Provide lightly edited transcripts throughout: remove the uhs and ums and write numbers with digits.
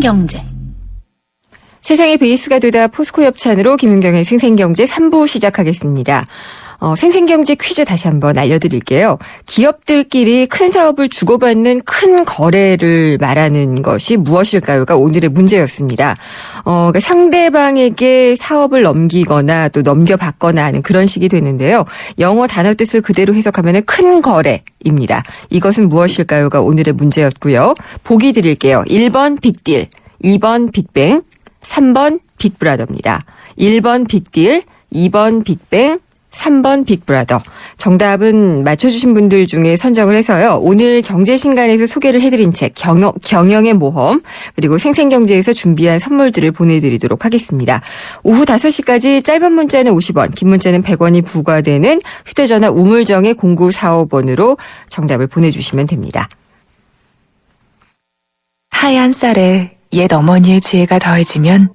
생생경제. 세상의 베이스가 되다 포스코 협찬으로 김윤경의 생생경제 3부 시작하겠습니다. 생생경제 퀴즈 다시 한번 알려드릴게요. 기업들끼리 큰 사업을 주고받는 큰 거래를 말하는 것이 무엇일까요가 오늘의 문제였습니다. 그러니까 상대방에게 사업을 넘기거나 또 넘겨받거나 하는 그런 식이 되는데요. 영어 단어 뜻을 그대로 해석하면 큰 거래입니다. 이것은 무엇일까요가 오늘의 문제였고요. 보기 드릴게요. 1번 빅딜, 2번 빅뱅, 3번 빅브라더입니다. 1번 빅딜, 2번 빅뱅, 3번 빅브라더. 정답은 맞춰주신 분들 중에 선정을 해서요. 오늘 경제신간에서 소개를 해드린 책 경영의 모험 그리고 생생경제에서 준비한 선물들을 보내드리도록 하겠습니다. 오후 5시까지 짧은 문자는 50원, 긴 문자는 100원이 부과되는 휴대전화 우물정의 0945번으로 정답을 보내주시면 됩니다. 하얀 쌀에 옛 어머니의 지혜가 더해지면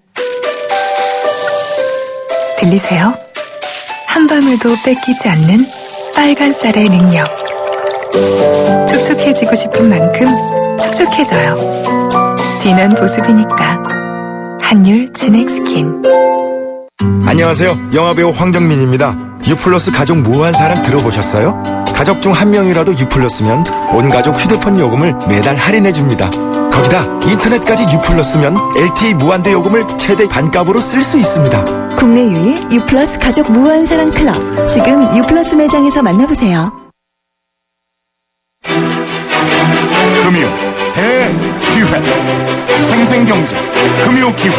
들리세요? 한 방울도 뺏기지 않는 빨간 쌀의 능력. 촉촉해지고 싶은 만큼 촉촉해져요. 진한 보습이니까 한율 진액스킨. 안녕하세요. 영화배우 황정민입니다. 유플러스 가족 무한 사랑 들어보셨어요? 가족 중 한 명이라도 유플러스면 온 가족 휴대폰 요금을 매달 할인해줍니다. 거기다 인터넷까지 유플러스면 LTE 무한대 요금을 최대 반값으로 쓸 수 있습니다. 국내 유일 유플러스 가족 무한사랑 클럽. 지금 유플러스 매장에서 만나보세요. 금요 대기회 생생경제 금요기회.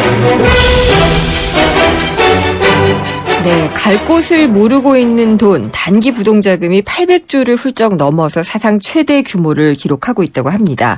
네, 갈 곳을 모르고 있는 돈, 단기 부동자금이 800조를 훌쩍 넘어서 사상 최대 규모를 기록하고 있다고 합니다.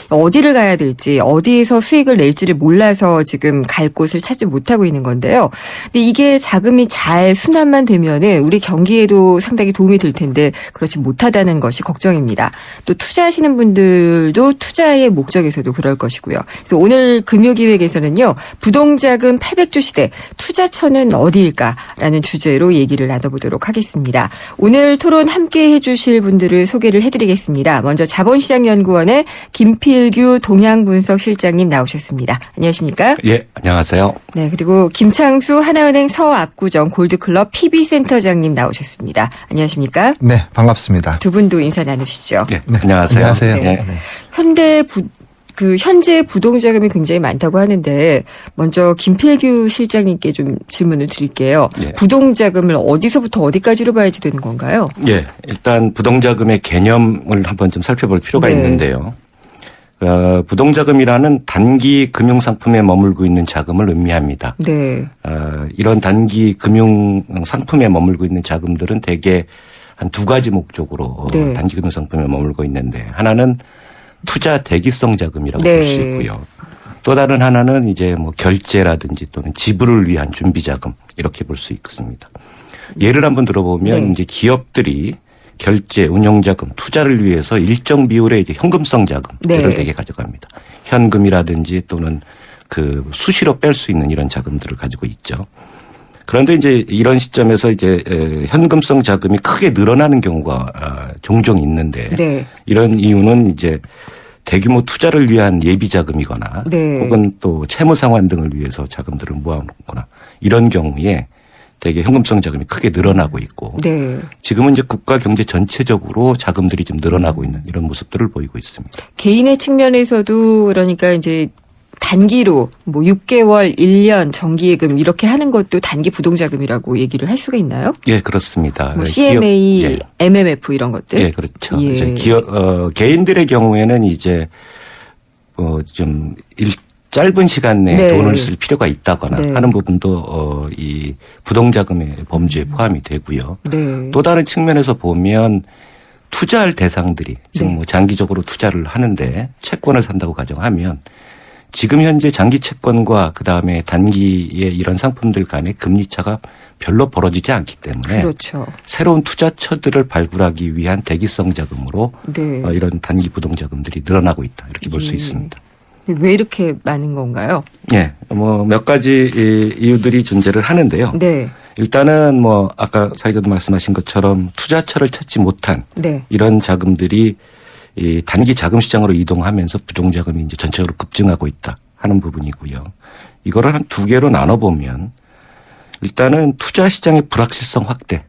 어디를 가야 될지, 어디에서 수익을 낼지를 몰라서 지금 갈 곳을 찾지 못하고 있는 건데요. 근데 이게 자금이 잘 순환만 되면은 우리 경기에도 상당히 도움이 될 텐데 그렇지 못하다는 것이 걱정입니다. 또 투자하시는 분들도 투자의 목적에서도 그럴 것이고요. 그래서 오늘 금요기획에서는요, 부동자금 800조 시대, 투자처는 어디일까? 라는 주제로 얘기를 나눠보도록 하겠습니다. 오늘 토론 함께 해주실 분들을 소개를 해드리겠습니다. 먼저 자본시장연구원의 김필규 동향분석실장님 나오셨습니다. 안녕하십니까? 예, 안녕하세요. 네, 그리고 김창수 하나은행 서압구정 골드클럽 PB센터장님 나오셨습니다. 안녕하십니까? 네, 반갑습니다. 두 분도 인사 나누시죠. 예, 네, 안녕하세요. 안녕하세요. 네. 현재 부동자금이 굉장히 많다고 하는데 먼저 김필규 실장님께 좀 질문을 드릴게요. 예. 부동자금을 어디서부터 어디까지로 봐야지 되는 건가요? 예, 일단 부동자금의 개념을 한번 좀 살펴볼 필요가 네. 있는데요. 부동자금이라는 단기 금융상품에 머물고 있는 자금을 의미합니다. 네. 이런 단기 금융상품에 머물고 있는 자금들은 대개 한 두 가지 목적으로 네. 단기 금융상품에 머물고 있는데 하나는 투자 대기성 자금이라고 네. 볼 수 있고요. 또 다른 하나는 이제 뭐 결제라든지 또는 지불을 위한 준비 자금 이렇게 볼 수 있습니다. 예를 한번 들어보면 네. 이제 기업들이 결제, 운용 자금, 투자를 위해서 일정 비율의 이제 현금성 자금들을 네. 되게 가져갑니다. 현금이라든지 또는 그 수시로 뺄 수 있는 이런 자금들을 가지고 있죠. 그런데 이제 이런 시점에서 이제 현금성 자금이 크게 늘어나는 경우가 종종 있는데 네. 이런 이유는 이제 대규모 투자를 위한 예비 자금이거나 네. 혹은 또 채무 상환 등을 위해서 자금들을 모아놓거나 이런 경우에 되게 현금성 자금이 크게 늘어나고 있고 네. 지금은 이제 국가 경제 전체적으로 자금들이 좀 늘어나고 있는 이런 모습들을 보이고 있습니다. 개인의 측면에서도 그러니까 이제 단기로 뭐 6개월, 1년 정기예금 이렇게 하는 것도 단기 부동자금이라고 얘기를 할 수가 있나요? 예, 그렇습니다. 뭐 CMA, 기업, 예. MMF 이런 것들? 예, 그렇죠. 예. 이제 개인들의 경우에는 이제 좀 짧은 시간 내에 네. 돈을 쓸 필요가 있다거나 네. 하는 부분도 이 부동자금의 범주에 포함이 되고요. 네. 또 다른 측면에서 보면 투자할 대상들이 지금 네. 뭐 장기적으로 투자를 하는데 채권을 산다고 가정하면 지금 현재 장기 채권과 그다음에 단기의 이런 상품들 간의 금리 차가 별로 벌어지지 않기 때문에 그렇죠. 새로운 투자처들을 발굴하기 위한 대기성 자금으로 네. 이런 단기 부동자금들이 늘어나고 있다 이렇게 볼 수 예. 있습니다. 왜 이렇게 많은 건가요? 예, 뭐 몇 가지 이유들이 존재를 하는데요. 네. 일단은 뭐 아까 사회자도 말씀하신 것처럼 투자처를 찾지 못한 네. 이런 자금들이 이 단기 자금 시장으로 이동하면서 부동자금이 이제 전체적으로 급증하고 있다 하는 부분이고요. 이거를 한 두 개로 나눠보면 일단은 투자 시장의 불확실성 확대가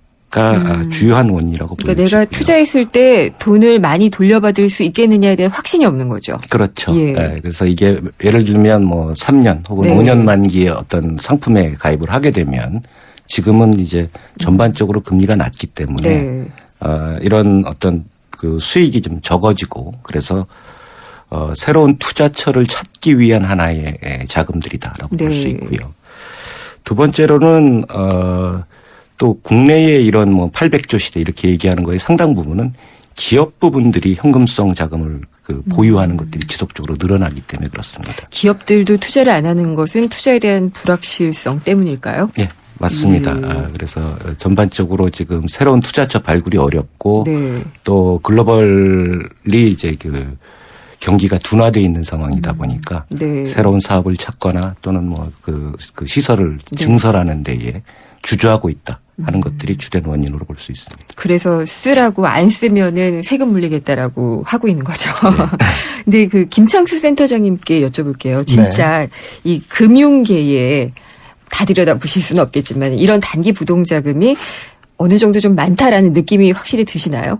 주요한 원인이라고 그러니까 보여지고요. 내가 투자했을 때 돈을 많이 돌려받을 수 있겠느냐에 대한 확신이 없는 거죠. 그렇죠. 예. 예, 그래서 이게 예를 들면 뭐 3년 혹은 네. 5년 만기의 어떤 상품에 가입을 하게 되면 지금은 이제 전반적으로 금리가 낮기 때문에 네. 이런 어떤 그 수익이 좀 적어지고 그래서 새로운 투자처를 찾기 위한 하나의 자금들이다라고 볼 수 네. 있고요. 두 번째로는 또 국내의 이런 뭐 800조 시대 이렇게 얘기하는 거에 상당 부분은 기업 부분들이 현금성 자금을 그 보유하는 것들이 지속적으로 늘어나기 때문에 그렇습니다. 기업들도 투자를 안 하는 것은 투자에 대한 불확실성 때문일까요? 예, 맞습니다. 예. 그래서 전반적으로 지금 새로운 투자처 발굴이 어렵고 네. 또 글로벌리 이제 그 경기가 둔화되어 있는 상황이다 보니까 네. 새로운 사업을 찾거나 또는 뭐 그 시설을 네. 증설하는 데에 주저하고 있다 하는 것들이 주된 원인으로 볼 수 있습니다. 그래서 쓰라고 안 쓰면은 세금 물리겠다라고 하고 있는 거죠. 근데 그 김창수 센터장님께 여쭤볼게요. 진짜 이 금융계에 다 들여다보실 수는 없겠지만 이런 단기 부동자금이 어느 정도 좀 많다라는 느낌이 확실히 드시나요?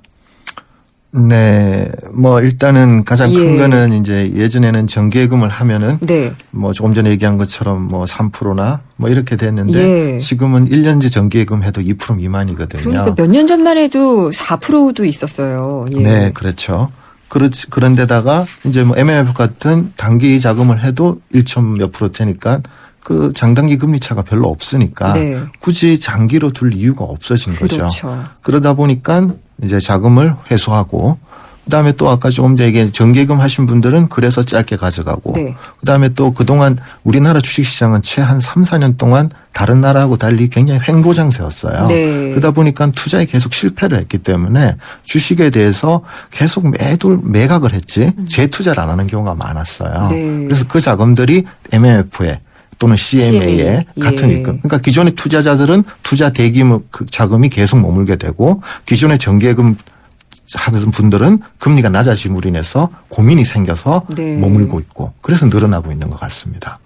네, 뭐 일단은 가장 큰 예. 거는 이제 예전에는 정기예금을 하면은 네. 뭐 조금 전에 얘기한 것처럼 뭐 3%나 뭐 이렇게 됐는데 예. 지금은 1년제 정기예금 해도 2% 미만이거든요. 그러니까 몇 년 전만 해도 4%도 있었어요. 예. 네, 그렇죠. 그런데다가 이제 뭐 MMF 같은 단기 자금을 해도 1점 몇 프로 되니까 그 장단기 금리 차가 별로 없으니까 네. 굳이 장기로 둘 이유가 없어진 거죠. 그렇죠. 그러다 보니까 이제 자금을 회수하고 그다음에 또 아까 조금 전에 얘기한 정기예금 하신 분들은 그래서 짧게 가져가고 네. 그다음에 또 그동안 우리나라 주식시장은 최 한 3, 4년 동안 다른 나라하고 달리 굉장히 횡보장세였어요. 네. 그러다 보니까 투자에 계속 실패를 했기 때문에 주식에 대해서 계속 매각을 했지 재투자를 안 하는 경우가 많았어요. 네. 그래서 그 자금들이 MMF에 또는 CMA에 같은 예. 입금. 그러니까 기존의 투자자들은 투자 대기 자금이 계속 머물게 되고 기존의 정기예금 하는 분들은 금리가 낮아짐으로 인해서 고민이 생겨서 네. 머물고 있고 그래서 늘어나고 있는 것 같습니다.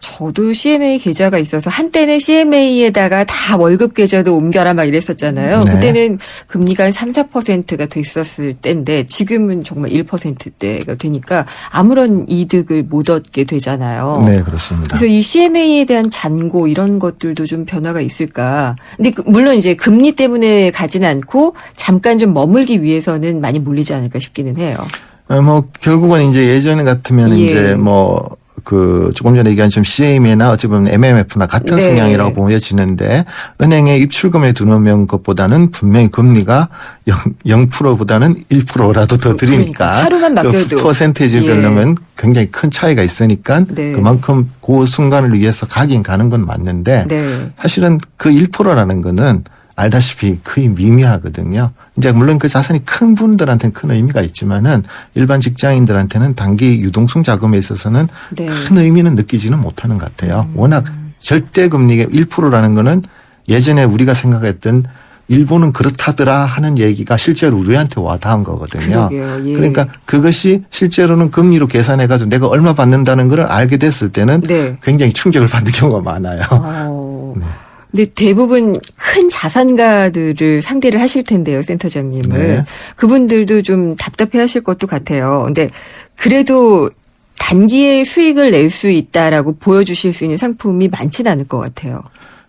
저도 CMA 계좌가 있어서 한때는 CMA에다가 다 월급 계좌도 옮겨라 막 이랬었잖아요. 네. 그때는 금리가 한 3, 4%가 됐었을 때인데 지금은 정말 1%대가 되니까 아무런 이득을 못 얻게 되잖아요. 네, 그렇습니다. 그래서 이 CMA에 대한 잔고 이런 것들도 좀 변화가 있을까. 근데 물론 이제 금리 때문에 가진 않고 잠깐 좀 머물기 위해서는 많이 몰리지 않을까 싶기는 해요. 뭐 결국은 이제 예전에 같으면 예. 이제 조금 전에 얘기한 좀 CMA나 어찌 보면 MMF나 같은 네. 성향이라고 보여지는데 은행에 입출금에 두는 것보다는 분명히 금리가 0%보다는 1%라도 더 그러니까 드리니까 하루만 맡겨도. 그 퍼센테이지 별로면 굉장히 큰 차이가 있으니까 네. 그만큼 그 순간을 위해서 가긴 가는 건 맞는데 네. 사실은 그 1%라는 거는 알다시피 거의 미미하거든요. 이제 물론 그 자산이 큰 분들한테는 큰 의미가 있지만은 일반 직장인들한테는 단기 유동성 자금에 있어서는 네. 큰 의미는 느끼지는 못하는 것 같아요. 워낙 절대 금리가 1%라는 거는 예전에 우리가 생각했던 일본은 그렇다더라 하는 얘기가 실제로 우리한테 와닿은 거거든요. 그러게요. 예. 그러니까 그것이 실제로는 금리로 계산해가지고 내가 얼마 받는다는 걸 알게 됐을 때는 네. 굉장히 충격을 받는 경우가 많아요. 네. 근데 대부분 큰 자산가들을 상대를 하실 텐데요, 센터장님은. 네. 그분들도 좀 답답해 하실 것도 같아요. 근데 그래도 단기에 수익을 낼 수 있다라고 보여주실 수 있는 상품이 많지는 않을 것 같아요.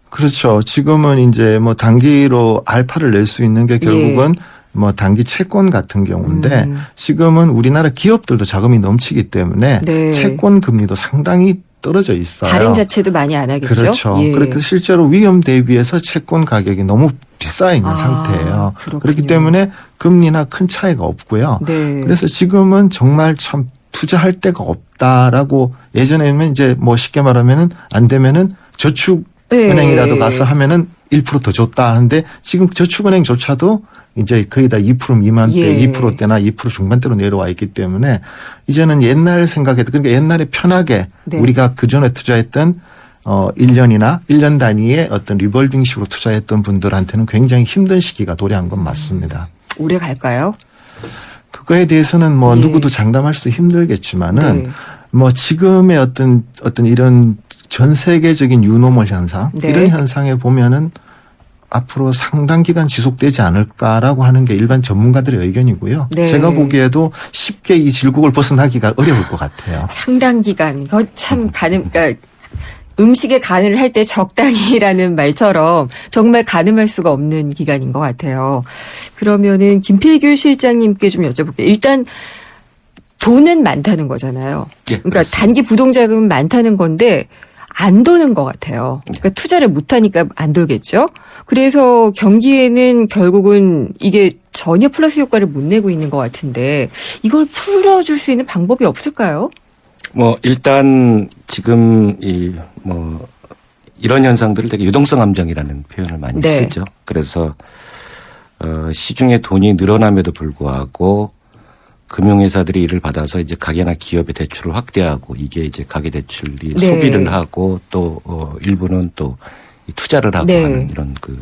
그렇죠. 지금은 이제 뭐 단기로 알파를 낼 수 있는 게 결국은 뭐 단기 채권 같은 경우인데 지금은 우리나라 기업들도 자금이 넘치기 때문에 네. 채권 금리도 상당히 떨어져 있어요. 발행 자체도 많이 안 하겠죠. 그렇죠. 예. 그렇게 실제로 위험 대비해서 채권 가격이 너무 비싸 있는 상태예요. 그렇군요. 그렇기 때문에 금리나 큰 차이가 없고요. 네. 그래서 지금은 정말 참 투자할 데가 없다라고 예전에는 이제 뭐 쉽게 말하면은 안 되면은 저축은행이라도 네. 가서 하면은 1% 더 줬다 하는데 지금 저축은행조차도 이제 거의 다 2% 미만대, 예. 2%대나 2% 중반대로 내려와 있기 때문에 이제는 옛날 생각해도 그러니까 옛날에 편하게 네. 우리가 그전에 투자했던 1년이나 1년 단위의 어떤 리볼빙식으로 투자했던 분들한테는 굉장히 힘든 시기가 도래한 건 맞습니다. 오래 갈까요? 그거에 대해서는 뭐 예. 누구도 장담할 수 힘들겠지만은 네. 뭐 지금의 어떤 이런 전 세계적인 뉴노멀 현상 네. 이런 현상에 보면은 앞으로 상당 기간 지속되지 않을까라고 하는 게 일반 전문가들의 의견이고요. 네. 제가 보기에도 쉽게 이 질곡을 벗어나기가 어려울 것 같아요. 상당 기간, 그거 참 그러니까 음식에 간을 할 때 적당히라는 말처럼 정말 가늠할 수가 없는 기간인 것 같아요. 그러면은 김필규 실장님께 좀 여쭤볼게요. 일단 돈은 많다는 거잖아요. 예, 그러니까 그렇습니다. 단기 부동자금은 많다는 건데 안 도는 것 같아요. 그러니까 투자를 못하니까 안 돌겠죠. 그래서 경기에는 결국은 이게 전혀 플러스 효과를 못 내고 있는 것 같은데 이걸 풀어줄 수 있는 방법이 없을까요? 뭐 일단 지금 이런 현상들을 되게 유동성 함정이라는 표현을 많이 네. 쓰죠. 그래서 시중에 돈이 늘어남에도 불구하고 금융회사들이 이를 받아서 이제 가게나 기업의 대출을 확대하고 이게 이제 가계 대출이 네. 소비를 하고 또 일부는 또 투자를 하고 네. 하는 이런 그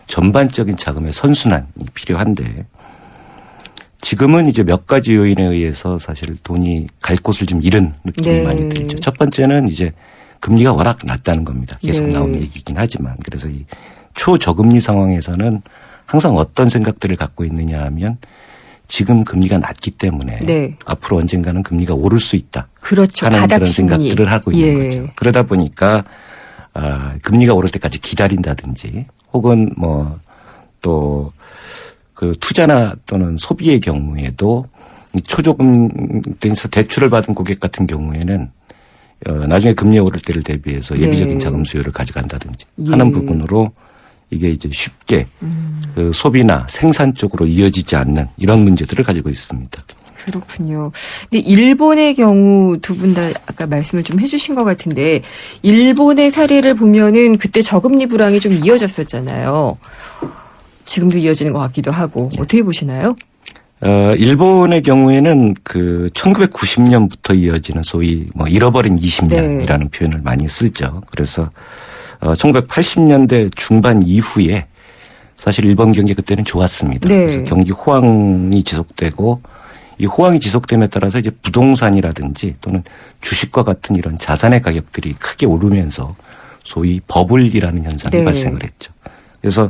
전반적인 자금의 선순환이 필요한데 지금은 이제 몇 가지 요인에 의해서 사실 돈이 갈 곳을 좀 잃은 느낌이 네. 많이 들죠. 첫 번째는 이제 금리가 워낙 낮다는 겁니다. 계속 네. 나오는 얘기긴 하지만 그래서 이 초저금리 상황에서는 항상 어떤 생각들을 갖고 있느냐 하면 지금 금리가 낮기 때문에 네. 앞으로 언젠가는 금리가 오를 수 있다. 그렇죠. 하는 바닥 그런 심리. 생각들을 하고 있는 예. 거죠. 그러다 보니까 금리가 오를 때까지 기다린다든지 혹은 뭐 또 그 투자나 또는 소비의 경우에도 이 초저금리에서 대출을 받은 고객 같은 경우에는 나중에 금리 오를 때를 대비해서 예비적인 네. 자금 수요를 가져간다든지 예. 하는 부분으로 이게 이제 쉽게 그 소비나 생산 쪽으로 이어지지 않는 이런 문제들을 가지고 있습니다. 그렇군요. 근데 일본의 경우 두 분 다 아까 말씀을 좀 해주신 것 같은데 일본의 사례를 보면은 그때 저금리 불황이 좀 이어졌었잖아요. 지금도 이어지는 것 같기도 하고 어떻게 보시나요? 일본의 경우에는 그 1990년부터 이어지는 소위 뭐 잃어버린 20년이라는 네. 표현을 많이 쓰죠. 그래서 1980년대 중반 이후에 사실 일본 경기 그때는 좋았습니다. 네. 그래서 경기 호황이 지속되고 이 호황이 지속됨에 따라서 이제 부동산이라든지 또는 주식과 같은 이런 자산의 가격들이 크게 오르면서 소위 버블이라는 현상이 네. 발생을 했죠. 그래서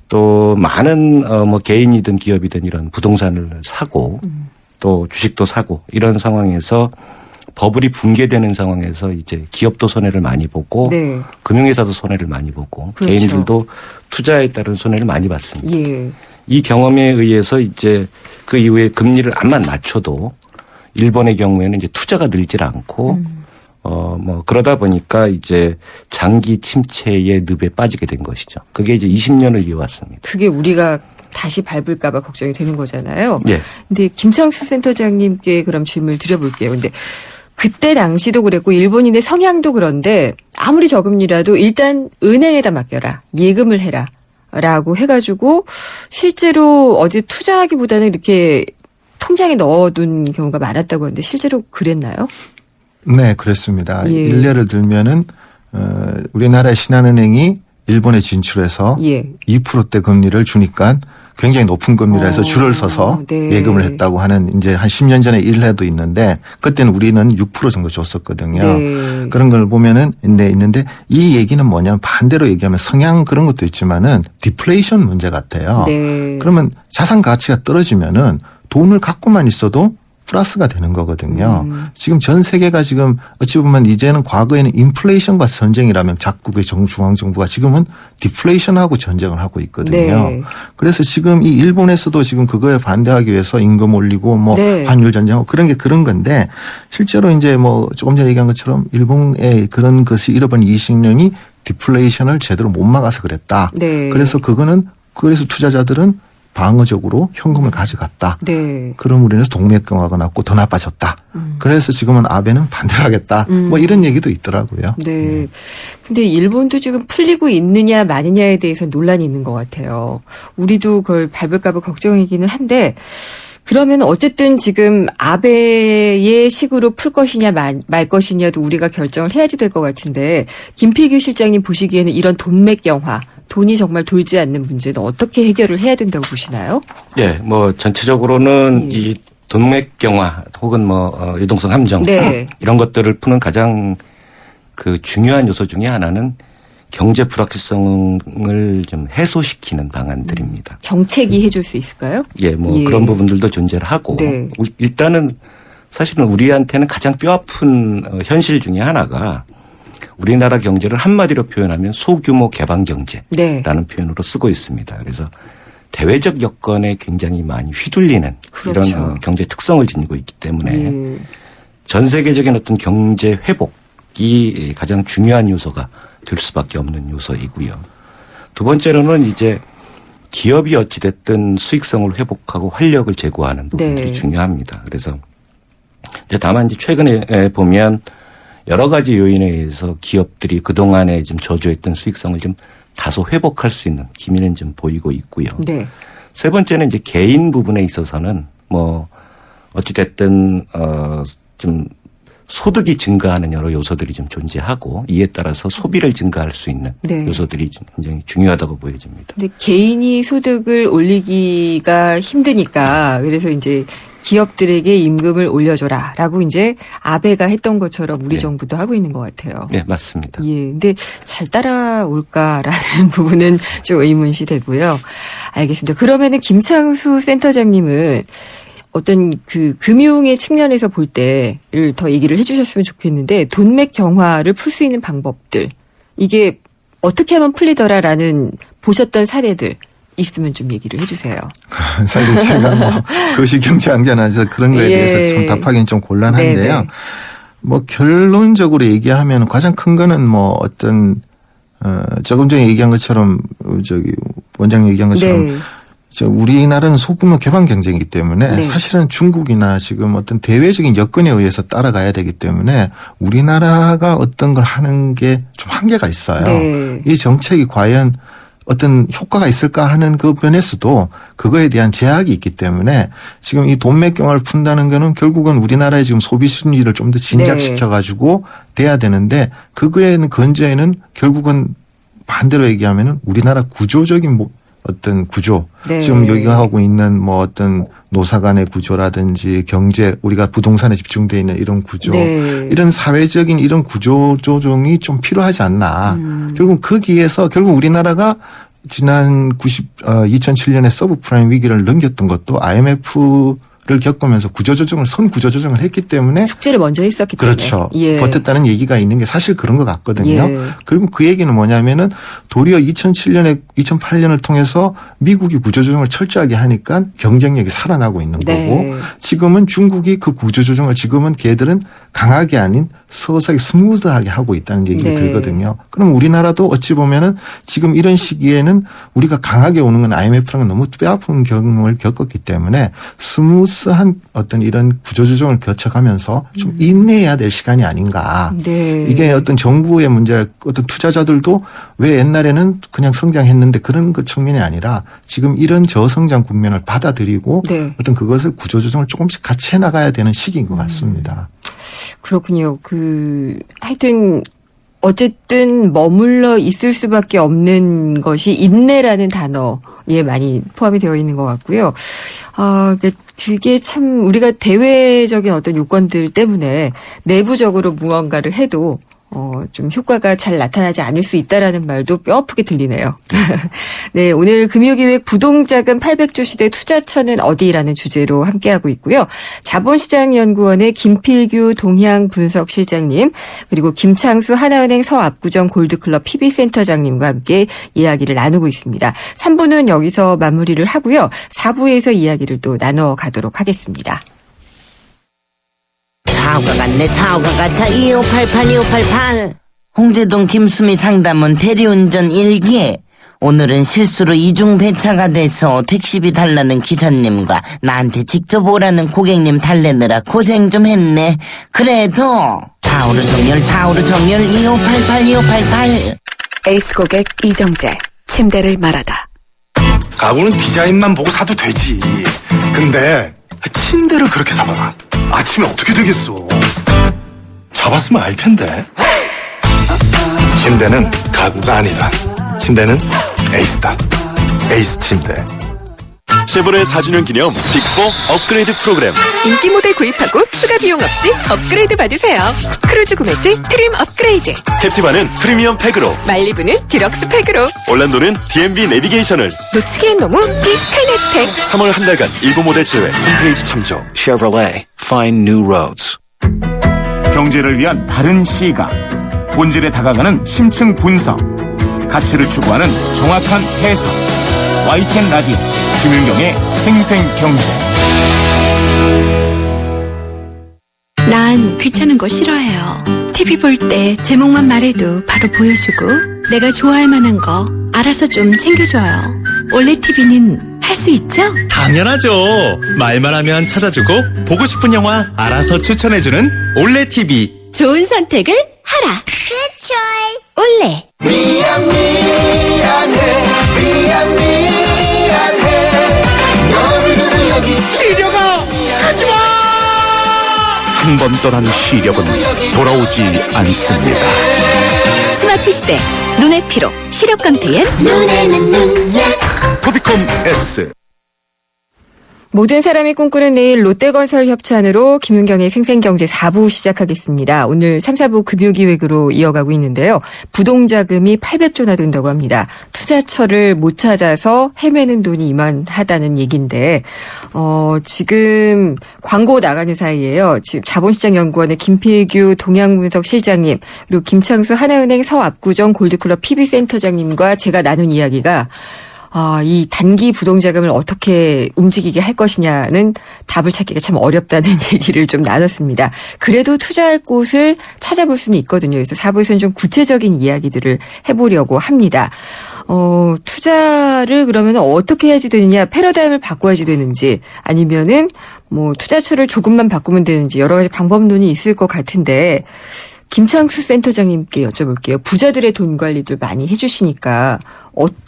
또 많은 뭐 개인이든 기업이든 이런 부동산을 사고 또 주식도 사고 이런 상황에서 버블이 붕괴되는 상황에서 이제 기업도 손해를 많이 보고 네. 금융회사도 손해를 많이 보고 그렇죠. 개인들도 투자에 따른 손해를 많이 봤습니다. 예. 이 경험에 의해서 이제 그 이후에 금리를 암만 낮춰도 일본의 경우에는 이제 투자가 늘질 않고 뭐 그러다 보니까 이제 장기 침체의 늪에 빠지게 된 것이죠. 그게 이제 20년을 이어왔습니다. 그게 우리가 다시 밟을까 봐 걱정이 되는 거잖아요. 예. 근데 김창수 센터장님께 그럼 질문을 드려볼게요. 근데 그때 당시도 그랬고 일본인의 성향도 그런데 아무리 저금리라도 일단 은행에다 맡겨라. 예금을 해라. 라고 해가지고 실제로 어디 투자하기보다는 이렇게 통장에 넣어둔 경우가 많았다고 하는데 실제로 그랬나요? 네, 그렇습니다. 예. 일례를 들면은 우리나라의 신한은행이 일본에 진출해서 예. 2%대 금리를 주니까 굉장히 높은 금리라 해서 줄을 서서 네. 예금을 했다고 하는 이제 한 10년 전에 일례도 있는데 그때는 우리는 6% 정도 줬었거든요. 네. 그런 걸 보면은 있는데 이 얘기는 뭐냐면 반대로 얘기하면 성향 그런 것도 있지만은 디플레이션 문제 같아요. 네. 그러면 자산 가치가 떨어지면은 돈을 갖고만 있어도 플러스가 되는 거거든요. 지금 전 세계가 지금 어찌 보면 이제는 과거에는 인플레이션과 전쟁이라면 각국의 중앙정부가 지금은 디플레이션하고 전쟁을 하고 있거든요. 네. 그래서 지금 이 일본에서도 지금 그거에 반대하기 위해서 임금 올리고 뭐 네. 환율 전쟁하고 그런 게 그런 건데 실제로 이제 뭐 조금 전에 얘기한 것처럼 일본의 그런 것이 잃어버린 20년이 디플레이션을 제대로 못 막아서 그랬다. 네. 그래서 그래서 투자자들은 방어적으로 현금을 가져갔다. 네. 그럼으로 인해서 동맥경화가 났고 더 나빠졌다. 그래서 지금은 아베는 반대로 하겠다. 뭐 이런 얘기도 있더라고요. 네. 근데 일본도 지금 풀리고 있느냐 마느냐에 대해서 논란이 있는 것 같아요. 우리도 그걸 밟을까 봐 걱정이기는 한데 그러면 어쨌든 지금 아베의 식으로 풀 것이냐 말 것이냐도 우리가 결정을 해야지 될 것 같은데 김필규 실장님 보시기에는 이런 돈맥경화 돈이 정말 돌지 않는 문제는 어떻게 해결을 해야 된다고 보시나요? 예, 뭐 전체적으로는 예. 이 동맥경화 혹은 유동성 함정 네. 이런 것들을 푸는 가장 그 중요한 요소 중에 하나는 경제 불확실성을 좀 해소시키는 방안들입니다. 정책이 해줄 수 있을까요? 예, 예. 그런 부분들도 존재를 하고 네. 일단은 사실은 우리한테는 가장 뼈아픈 현실 중에 하나가 우리나라 경제를 한마디로 표현하면 소규모 개방 경제라는 네. 표현으로 쓰고 있습니다. 그래서 대외적 여건에 굉장히 많이 휘둘리는 그렇죠. 이런 경제 특성을 지니고 있기 때문에 예. 전 세계적인 어떤 경제 회복이 가장 중요한 요소가 될 수밖에 없는 요소이고요. 두 번째로는 이제 기업이 어찌됐든 수익성을 회복하고 활력을 제고하는 부분들이 네. 중요합니다. 그래서 다만 이제 최근에 보면 여러 가지 요인에 의해서 기업들이 그동안에 좀 저조했던 수익성을 좀 다소 회복할 수 있는 기미는 좀 보이고 있고요. 네. 세 번째는 이제 개인 부분에 있어서는 어찌됐든 좀 소득이 증가하는 여러 요소들이 좀 존재하고 이에 따라서 소비를 증가할 수 있는 네. 요소들이 좀 굉장히 중요하다고 보여집니다. 근데 개인이 소득을 올리기가 힘드니까 그래서 이제 기업들에게 임금을 올려줘라라고 이제 아베가 했던 것처럼 우리 네. 정부도 하고 있는 것 같아요. 네, 맞습니다. 예, 근데 잘 따라올까라는 부분은 좀 의문시 되고요. 알겠습니다. 그러면은 김창수 센터장님은 어떤 그 금융의 측면에서 볼 때를 더 얘기를 해주셨으면 좋겠는데 돈맥 경화를 풀 수 있는 방법들 이게 어떻게 하면 풀리더라라는 보셨던 사례들 있으면 좀 얘기를 해주세요. 사실 제가 거시경제학자라서 그런 거에 예. 대해서 좀 답하기는 좀 곤란한데요. 네네. 결론적으로 얘기하면 가장 큰 거는 어떤 조금 전에 얘기한 것처럼 원장님 얘기한 것처럼 네. 우리나라는 소규모 개방 경제이기 때문에 네. 사실은 중국이나 지금 어떤 대외적인 여건에 의해서 따라가야 되기 때문에 우리나라가 어떤 걸 하는 게 좀 한계가 있어요. 네. 이 정책이 과연 어떤 효과가 있을까 하는 그 면에서도 그거에 대한 제약이 있기 때문에 지금 이 돈맥 경화를 푼다는 거는 결국은 우리나라의 지금 소비 심리를 좀 더 진작시켜 가지고 돼야 되는데 그거에는 근저에는 결국은 반대로 얘기하면은 우리나라 구조적인 어떤 구조 네. 지금 여기가 하고 있는 어떤 노사 간의 구조라든지 경제 우리가 부동산에 집중되어 있는 이런 구조 네. 이런 사회적인 이런 구조 조정이 좀 필요하지 않나. 결국 거기에서 결국 우리나라가 지난 2007년에 서브프라임 위기를 넘겼던 것도 IMF를 겪으면서 선구조조정을 했기 때문에 숙제를 먼저 했었기 때문에. 그렇죠. 예. 버텼다는 얘기가 있는 게 사실 그런 것 같거든요. 예. 결국 그 얘기는 뭐냐면은 도리어 2008년을 통해서 미국이 구조조정을 철저하게 하니까 경쟁력이 살아나고 있는 네. 거고 지금은 중국이 그 구조조정을 지금은 걔들은 강하게 아닌 서서히 스무드하게 하고 있다는 얘기가 네. 들거든요. 그럼 우리나라도 어찌 보면은 지금 이런 시기에는 우리가 강하게 오는 건 IMF랑은 너무 뼈아픈 경험을 겪었기 때문에 스무스한 어떤 이런 구조조정을 거쳐가면서 좀 인내해야 될 시간이 아닌가. 네. 이게 어떤 정부의 문제, 어떤 투자자들도 왜 옛날에는 그냥 성장했는데 그런 그 측면이 아니라 지금 이런 저성장 국면을 받아들이고 네. 어떤 그것을 구조조정을 조금씩 같이 해나가야 되는 시기인 것 같습니다. 그렇군요. 하여튼 어쨌든 머물러 있을 수밖에 없는 것이 인내라는 단어에 많이 포함이 되어 있는 것 같고요. 그게 참 우리가 대외적인 어떤 요건들 때문에 내부적으로 무언가를 해도 좀 효과가 잘 나타나지 않을 수 있다라는 말도 뼈아프게 들리네요. 네, 오늘 금요기획 부동자금 800조 시대 투자처는 어디라는 주제로 함께하고 있고요. 자본시장연구원의 김필규 동향분석실장님 그리고 김창수 하나은행 서압구정 골드클럽 PB센터장님과 함께 이야기를 나누고 있습니다. 3부는 여기서 마무리를 하고요. 4부에서 이야기를 또 나눠가도록 하겠습니다. 차우가 같네 차우가 같아 2588 홍제동 김수미 상담원 대리운전 1기 오늘은 실수로 이중 배차가 돼서 택시비 달라는 기사님과 나한테 직접 오라는 고객님 달래느라 고생 좀 했네. 그래도 좌우로 정렬 2588 에이스 고객 이정재 침대를 말하다. 가구는 디자인만 보고 사도 되지. 근데 침대를 그렇게 잡아봐. 아침에 어떻게 되겠어. 잡았으면 알 텐데. 침대는 가구가 아니다. 침대는 에이스다. 에이스 침대. 쉐보레 4주년 기념 빅4 업그레이드 프로그램. 인기 모델 구입하고 추가 비용 없이 업그레이드 받으세요. 크루즈 구매 시 트림 업그레이드. 캡티바는 프리미엄 팩으로, 말리부는 디럭스 팩으로. 올란도는 DMV 내비게이션을. 놓치기엔 너무 빅한 혜택. 3월 한 달간 일부 모델 제외 홈페이지 참조. Chevrolet. Find new roads. 경제를 위한 바른 시각, 본질에 다가가는 심층 분석, 가치를 추구하는 정확한 해석. YTN 라디오 김윤경의 생생경제. 난 귀찮은 거 싫어해요. TV 볼 때 제목만 말해도 바로 보여주고 내가 좋아할 만한 거 알아서 좀 챙겨줘요. 올레 TV는 할 수 있죠? 당연하죠. 말만 하면 찾아주고 보고 싶은 영화 알아서 추천해주는 올레 TV. 좋은 선택을 하라. Good choice. 올레. 한 번 떠난 시력은 돌아오지 않습니다. 스마트 시대. 눈의 피로. 시력 강퇴엔 눈에는 눈약. 토비콤 S. 모든 사람이 꿈꾸는 내일 롯데건설 협찬으로 김윤경의 생생경제 4부 시작하겠습니다. 오늘 3, 4부 금요기획으로 이어가고 있는데요. 부동자금이 800조나 된다고 합니다. 투자처를 못 찾아서 헤매는 돈이 이만하다는 얘기인데 지금 광고 나가는 사이에요. 지금 자본시장연구원의 김필규 동양분석 실장님 그리고 김창수 하나은행 서압구정 골드클럽 PB센터장님과 제가 나눈 이야기가 이 단기 부동자금을 어떻게 움직이게 할 것이냐는 답을 찾기가 참 어렵다는 얘기를 좀 나눴습니다. 그래도 투자할 곳을 찾아볼 수는 있거든요. 그래서 4부에서는 좀 구체적인 이야기들을 해보려고 합니다. 투자를 그러면 어떻게 해야지 되느냐, 패러다임을 바꿔야지 되는지, 아니면은 투자처를 조금만 바꾸면 되는지 여러 가지 방법론이 있을 것 같은데, 김창수 센터장님께 여쭤볼게요. 부자들의 돈 관리들 많이 해주시니까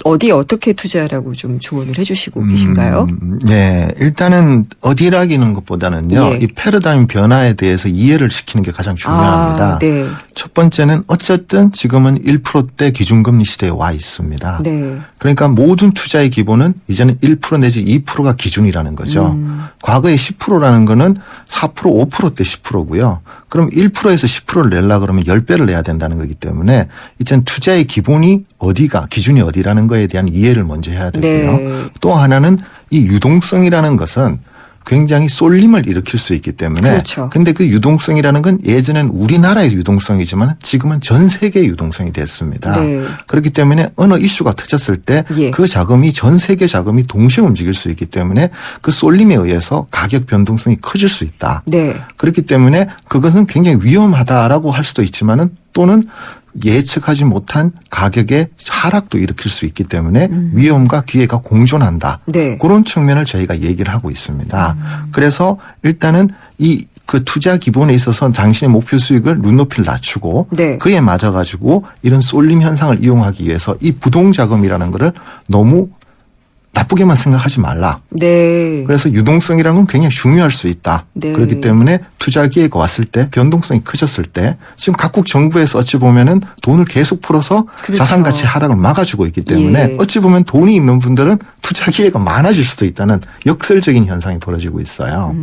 어디에 어떻게 투자하라고 좀 조언을 해주시고 계신가요? 네, 일단은 어디라기는 것보다는요. 예. 이 패러다임 변화에 대해서 이해를 시키는 게 가장 중요합니다. 네. 첫 번째는 어쨌든 지금은 1%대 기준금리 시대에 와 있습니다. 네. 그러니까 모든 투자의 기본은 이제는 1% 내지 2%가 기준이라는 거죠. 과거에 10%라는 거는 4%, 5%대 10%고요. 그럼 1%에서 10%를 내려고 그러면 10배를 내야 된다는 거기 때문에 이제는 투자의 기본이 어디가, 기준이 어디라는 거에 대한 이해를 먼저 해야 되고요. 네. 또 하나는 이 유동성이라는 것은 굉장히 쏠림을 일으킬 수 있기 때문에. 그렇죠. 근데 그 유동성이라는 건 예전엔 우리나라의 유동성이지만 지금은 전 세계의 유동성이 됐습니다. 네. 그렇기 때문에 어느 이슈가 터졌을 때 그 예. 자금이 전 세계 자금이 동시에 움직일 수 있기 때문에 그 쏠림에 의해서 가격 변동성이 커질 수 있다. 네. 그렇기 때문에 그것은 굉장히 위험하다라고 할 수도 있지만은 또는 예측하지 못한 가격의 하락도 일으킬 수 있기 때문에 위험과 기회가 공존한다. 네. 그런 측면을 저희가 얘기를 하고 있습니다. 그래서 일단은 그 투자 기본에 있어서 당신의 목표 수익을 눈높이를 낮추고 네. 그에 맞아가지고 이런 쏠림 현상을 이용하기 위해서 이 부동자금이라는 거를 너무 나쁘게만 생각하지 말라. 네. 그래서 유동성이라는 건 굉장히 중요할 수 있다. 네. 그렇기 때문에 투자 기회가 왔을 때 변동성이 커졌을 때 지금 각국 정부에서 어찌 보면은 돈을 계속 풀어서 그렇죠. 자산 가치 하락을 막아주고 있기 때문에 예. 어찌 보면 돈이 있는 분들은 투자 기회가 많아질 수도 있다는 역설적인 현상이 벌어지고 있어요.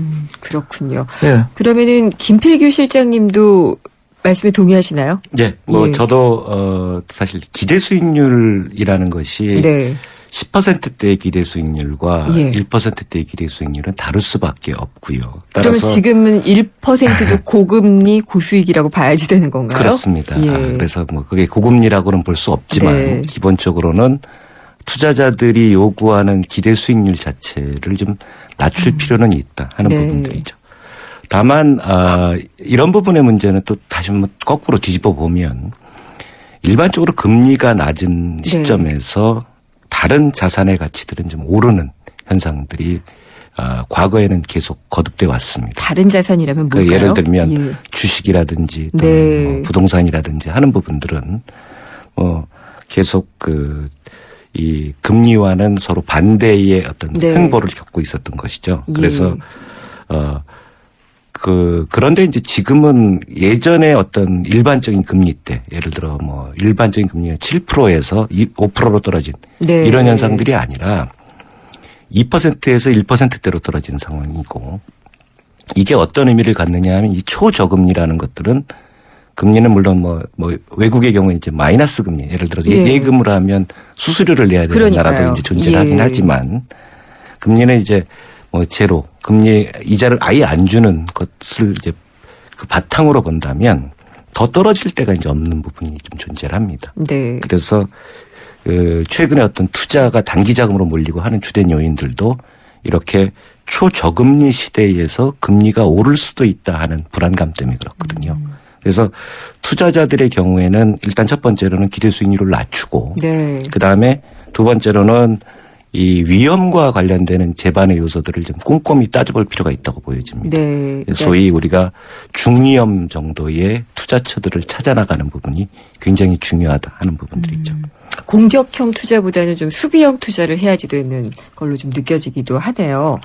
그렇군요. 예. 그러면은 김필규 실장님도 말씀에 동의하시나요? 예, 저도 사실 기대 수익률이라는 것이 네. 10%대의 기대 수익률과 예. 1%대의 기대 수익률은 다를 수밖에 없고요. 그러면 따라서 지금은 1%도 고금리 고수익이라고 봐야지 되는 건가요? 그렇습니다. 예. 그래서 그게 고금리라고는 볼 수 없지만 네. 기본적으로는 투자자들이 요구하는 기대 수익률 자체를 좀 낮출 필요는 있다 하는 네. 부분들이죠. 다만 이런 부분의 문제는 또 다시 한번 거꾸로 뒤집어 보면 일반적으로 금리가 낮은 네. 시점에서 다른 자산의 가치들은 좀 오르는 현상들이 과거에는 계속 거듭돼 왔습니다. 다른 자산이라면 뭘까요? 예를 들면 예. 주식이라든지 또는 네. 부동산이라든지 하는 부분들은 계속 이 금리와는 서로 반대의 어떤 네. 행보를 겪고 있었던 것이죠. 예. 그래서 그런데 이제 지금은 예전에 어떤 일반적인 금리 때 예를 들어 일반적인 금리가 7%에서 5%로 떨어진 네. 이런 현상들이 아니라 2%에서 1%대로 떨어진 상황이고 이게 어떤 의미를 갖느냐 하면 이 초저금리라는 것들은 금리는 물론 뭐 외국의 경우에 이제 마이너스 금리 예를 들어서 예금을 하면 수수료를 내야 되는 그러니까요. 나라도 이제 존재하긴 하지만 금리는 이제 뭐 제로 금리 이자를 아예 안 주는 것을 이제 그 바탕으로 본다면 더 떨어질 때가 이제 없는 부분이 좀 존재를 합니다. 네. 그래서 최근에 어떤 투자가 단기 자금으로 몰리고 하는 주된 요인들도 이렇게 초저금리 시대에서 금리가 오를 수도 있다 하는 불안감 때문에 그렇거든요. 그래서 투자자들의 경우에는 일단 첫 번째로는 기대 수익률을 낮추고 네. 그다음에 두 번째로는 이 위험과 관련되는 재반의 요소들을 좀 꼼꼼히 따져볼 필요가 있다고 보여집니다. 네. 소위 우리가 중위험 정도의 투자처들을 찾아나가는 부분이 굉장히 중요하다 하는 부분들이죠. 공격형 투자보다는 좀 수비형 투자를 해야지 되는 걸로 좀 느껴지기도 하네요.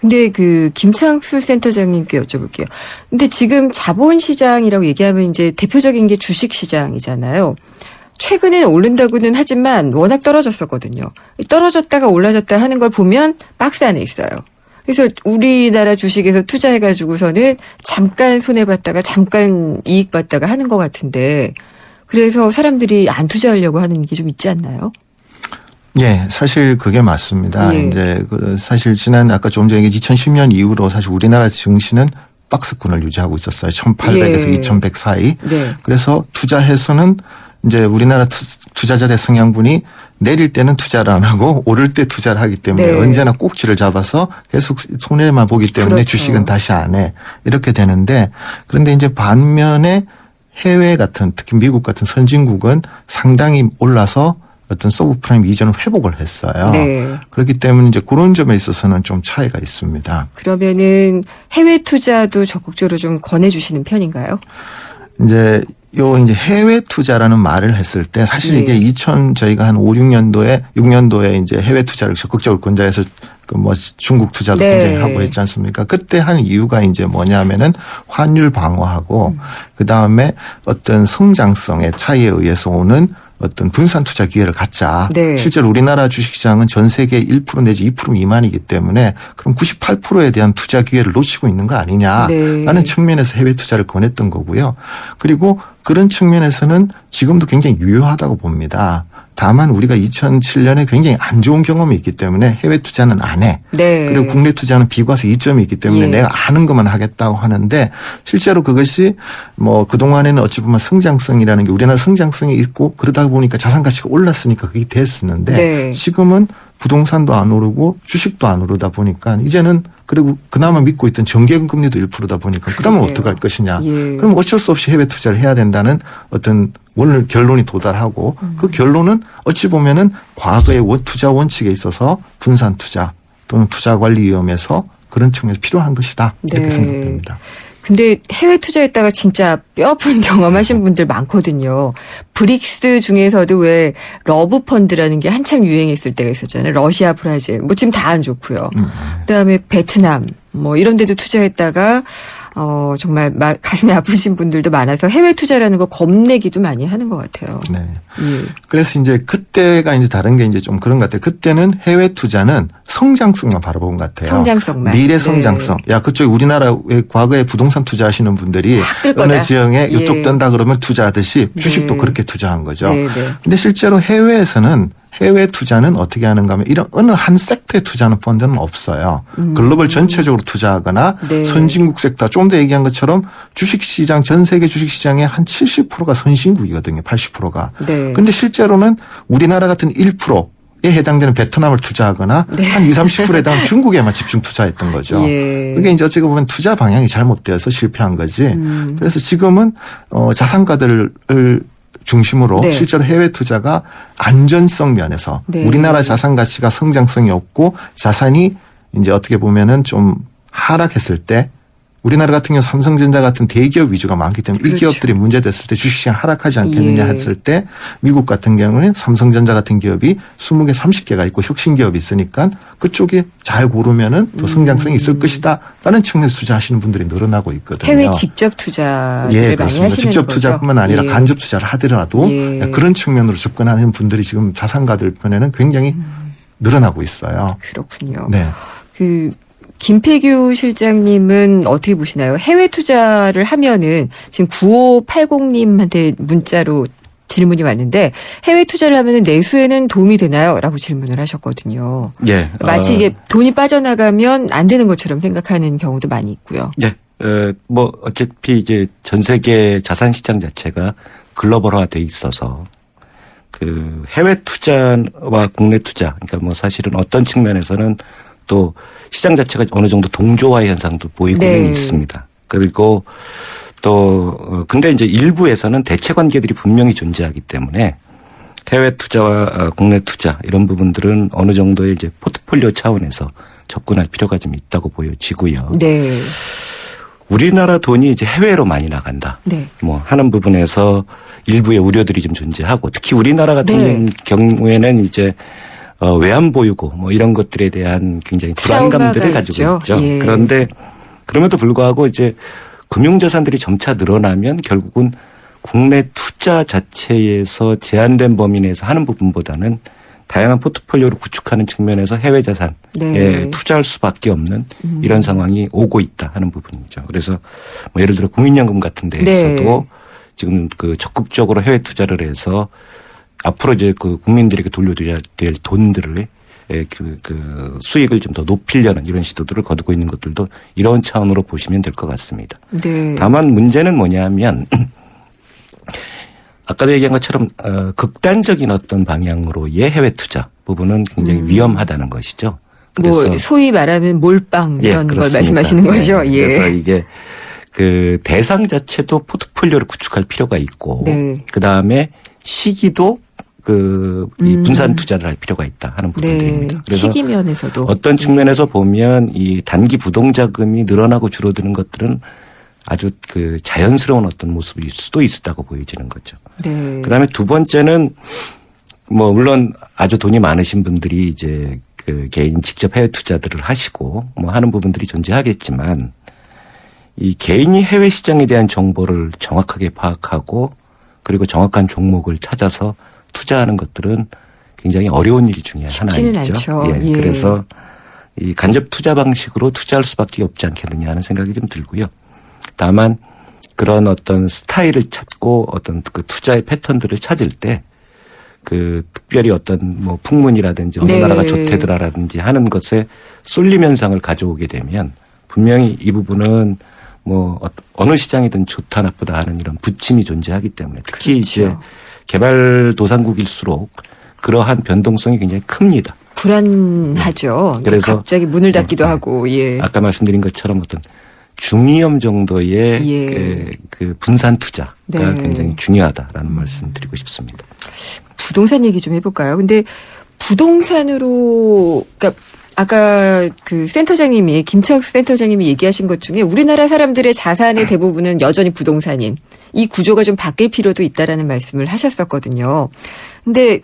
근데 그 김창수 센터장님께 여쭤볼게요. 근데 지금 자본시장이라고 얘기하면 이제 대표적인 게 주식시장이잖아요. 최근에는 오른다고는 하지만 워낙 떨어졌었거든요. 떨어졌다가 올라졌다 하는 걸 보면 박스 안에 있어요. 그래서 우리나라 주식에서 투자해가지고서는 잠깐 손해봤다가 잠깐 이익봤다가 하는 것 같은데 그래서 사람들이 안 투자하려고 하는 게 좀 있지 않나요? 예, 사실 그게 맞습니다. 예. 이제 사실 지난 아까 좀 전에 2010년 이후로 사실 우리나라 증시는 박스권을 유지하고 있었어요. 1,800에서 예. 2,100 사이. 네. 그래서 투자해서는 이제 우리나라 투자자들 성향분이 내릴 때는 투자를 안 하고 오를 때 투자를 하기 때문에 네. 언제나 꼭지를 잡아서 계속 손해만 보기 때문에 그렇죠. 주식은 다시 안 해. 이렇게 되는데 그런데 이제 반면에 해외 같은 특히 미국 같은 선진국은 상당히 올라서 어떤 서브프라임 이전을 회복을 했어요. 네. 그렇기 때문에 이제 그런 점에 있어서는 좀 차이가 있습니다. 그러면은 해외 투자도 적극적으로 좀 권해주시는 편인가요? 이제 해외 투자라는 말을 했을 때 사실 네. 이게 저희가 한 5, 6년도에 이제 해외 투자를 적극적으로 권장해서 중국 투자도 네. 굉장히 하고 했지 않습니까? 그때 한 이유가 이제 뭐냐면은 환율 방어하고 그 다음에 어떤 성장성의 차이에 의해서 오는 어떤 분산 투자 기회를 갖자. 네. 실제로 우리나라 주식시장은 전 세계 1% 내지 2% 미만이기 때문에 그럼 98%에 대한 투자 기회를 놓치고 있는 거 아니냐라는 네. 측면에서 해외 투자를 권했던 거고요. 그리고 그런 측면에서는 지금도 굉장히 유효하다고 봅니다. 다만 우리가 2007년에 굉장히 안 좋은 경험이 있기 때문에 해외 투자는 안 해. 네. 그리고 국내 투자는 비과세 이점이 있기 때문에 예. 내가 아는 것만 하겠다고 하는데 실제로 그것이 뭐 그동안에는 어찌 보면 성장성이라는 게 우리나라 성장성이 있고 그러다 보니까 자산 가치가 올랐으니까 그게 됐었는데 네. 지금은 부동산도 안 오르고 주식도 안 오르다 보니까 이제는 그리고 그나마 믿고 있던 정기예금 금리도 1%다 보니까 그러면 그러게요. 어떡할 것이냐. 예. 그럼 어쩔 수 없이 해외 투자를 해야 된다는 어떤 오늘 결론이 도달하고 그 결론은 어찌 보면은 과거의 투자 원칙에 있어서 분산 투자 또는 투자 관리 위험에서 그런 측면에서 필요한 것이다. 이렇게 네. 생각됩니다. 근데 해외 투자했다가 진짜 뼈아픈 경험하신 분들 많거든요. 브릭스 중에서도 왜 러브 펀드라는 게 한참 유행했을 때가 있었잖아요. 러시아, 브라질. 뭐 지금 다 안 좋고요. 그다음에 베트남 뭐 이런 데도 투자했다가 정말 가슴이 아프신 분들도 많아서 해외 투자라는 거 겁내기도 많이 하는 것 같아요. 네. 예. 그래서 이제 그때가 이제 다른 게 이제 좀 그런 것 같아요. 그때는 해외 투자는 성장성만 바라본 것 같아요. 성장성만. 미래 성장성. 네. 야, 그쪽 우리나라에 과거에 부동산 투자하시는 분들이 뜰 어느 거다. 지역에 예. 이쪽 뜬다 그러면 투자하듯이 주식도 네. 그렇게 투자한 거죠. 네, 네. 근데 실제로 해외 투자는 어떻게 하는가 하면 이런 어느 한 섹터에 투자하는 펀드는 없어요. 글로벌 전체적으로 투자하거나 네. 선진국 섹터 좀 더 얘기한 것처럼 주식시장 전 세계 주식시장의 한 70%가 선진국이거든요. 80%가. 네. 근데 실제로는 우리나라 같은 1%에 해당되는 베트남을 투자하거나 네. 한 20, 30%에 해당하는 중국에만 집중 투자했던 거죠. 예. 그게 이제 어찌 보면 투자 방향이 잘못되어서 실패한 거지. 그래서 지금은 자산가들을 중심으로 네. 실제로 해외 투자가 안전성 면에서 네. 우리나라 자산 가치가 성장성이 없고 자산이 이제 어떻게 보면은 좀 하락했을 때 우리나라 같은 경우 삼성전자 같은 대기업 위주가 많기 때문에 그렇죠. 이 기업들이 문제됐을 때 주식시장 하락하지 않겠느냐 예. 했을 때 미국 같은 경우는 삼성전자 같은 기업이 20개, 30개가 있고 혁신기업이 있으니까 그쪽에 잘 고르면은 더 성장성이 있을 것이다라는 측면에서 투자하시는 분들이 늘어나고 있거든요. 해외 직접 투자를 예, 많이 그렇습니다. 하시는 직접 거죠. 투자뿐만 아니라 예. 간접 투자를 하더라도 예. 그런 측면으로 접근하는 분들이 지금 자산가들 편에는 굉장히 늘어나고 있어요. 그렇군요. 네. 김태규 실장님은 어떻게 보시나요? 해외 투자를 하면은 지금 9580님한테 문자로 질문이 왔는데 해외 투자를 하면은 내수에는 도움이 되나요? 라고 질문을 하셨거든요. 예. 마치 이게 돈이 빠져나가면 안 되는 것처럼 생각하는 경우도 많이 있고요. 네. 뭐 어차피 이제 전 세계 자산 시장 자체가 글로벌화돼 있어서 그 해외 투자와 국내 투자, 그러니까 뭐 사실은 어떤 측면에서는 또 시장 자체가 어느 정도 동조화 현상도 보이고는 네. 있습니다. 그리고 또 근데 이제 일부에서는 대체 관계들이 분명히 존재하기 때문에 해외 투자와 국내 투자 이런 부분들은 어느 정도의 이제 포트폴리오 차원에서 접근할 필요가 좀 있다고 보여지고요. 네. 우리나라 돈이 이제 해외로 많이 나간다. 네. 뭐 하는 부분에서 일부의 우려들이 좀 존재하고 특히 우리나라 같은 네. 경우에는 이제 외환 보유고 뭐 이런 것들에 대한 굉장히 불안감들을 가지고 있죠. 예. 그런데 그럼에도 불구하고 이제 금융자산들이 점차 늘어나면 결국은 국내 투자 자체에서 제한된 범위 내에서 하는 부분보다는 다양한 포트폴리오를 구축하는 측면에서 해외 자산에 네. 투자할 수밖에 없는 이런 상황이 오고 있다 하는 부분이죠. 그래서 뭐 예를 들어 국민연금 같은 데에서도 네. 지금 그 적극적으로 해외 투자를 해서 앞으로 이제 그 국민들에게 돌려줘야 될 돈들을 그 수익을 좀 더 높이려는 이런 시도들을 거두고 있는 것들도 이런 차원으로 보시면 될 것 같습니다. 네. 다만 문제는 뭐냐면 아까도 얘기한 것처럼 극단적인 어떤 방향으로의 해외 투자 부분은 굉장히 위험하다는 것이죠. 그래서 뭐 소위 말하면 몰빵 이런 걸 그렇습니다. 말씀하시는 거죠. 예. 그래서 이게 그 대상 자체도 포트폴리오를 구축할 필요가 있고 네. 그 다음에 시기도 이 분산 투자를 할 필요가 있다 하는 부분들입니다. 네. 그래서 시기 면에서도 어떤 측면에서 보면 이 단기 부동자금이 늘어나고 줄어드는 것들은 아주 그 자연스러운 어떤 모습일 수도 있다고 보여지는 거죠. 네. 그다음에 두 번째는 뭐 물론 아주 돈이 많으신 분들이 이제 그 개인 직접 해외 투자들을 하시고 뭐 하는 부분들이 존재하겠지만 이 개인이 해외 시장에 대한 정보를 정확하게 파악하고 그리고 정확한 종목을 찾아서 투자하는 것들은 굉장히 어려운 일이 중에 쉽지는 하나이죠. 않죠. 예. 그래서 이 간접 투자 방식으로 투자할 수밖에 없지 않겠느냐 하는 생각이 좀 들고요. 다만 그런 어떤 스타일을 찾고 어떤 그 투자의 패턴들을 찾을 때 그 특별히 어떤 뭐 풍문이라든지 어느 네. 나라가 좋대더라라든지 하는 것에 쏠림 현상을 가져오게 되면 분명히 이 부분은 뭐 어느 시장이든 좋다 나쁘다 하는 이런 부침이 존재하기 때문에 특히 그렇죠. 이제 개발도상국일수록 그러한 변동성이 굉장히 큽니다. 불안하죠. 그래서 갑자기 문을 닫기도 하고. 예. 아까 말씀드린 것처럼 어떤 중위험 정도의 예. 그 분산 투자가 네. 굉장히 중요하다라는 말씀드리고 싶습니다. 부동산 얘기 좀 해볼까요? 근데 부동산으로, 그러니까 아까 그 센터장님이, 김창수 센터장님이 얘기하신 것 중에 우리나라 사람들의 자산의 대부분은 여전히 부동산인 이 구조가 좀 바뀔 필요도 있다라는 말씀을 하셨었거든요. 근데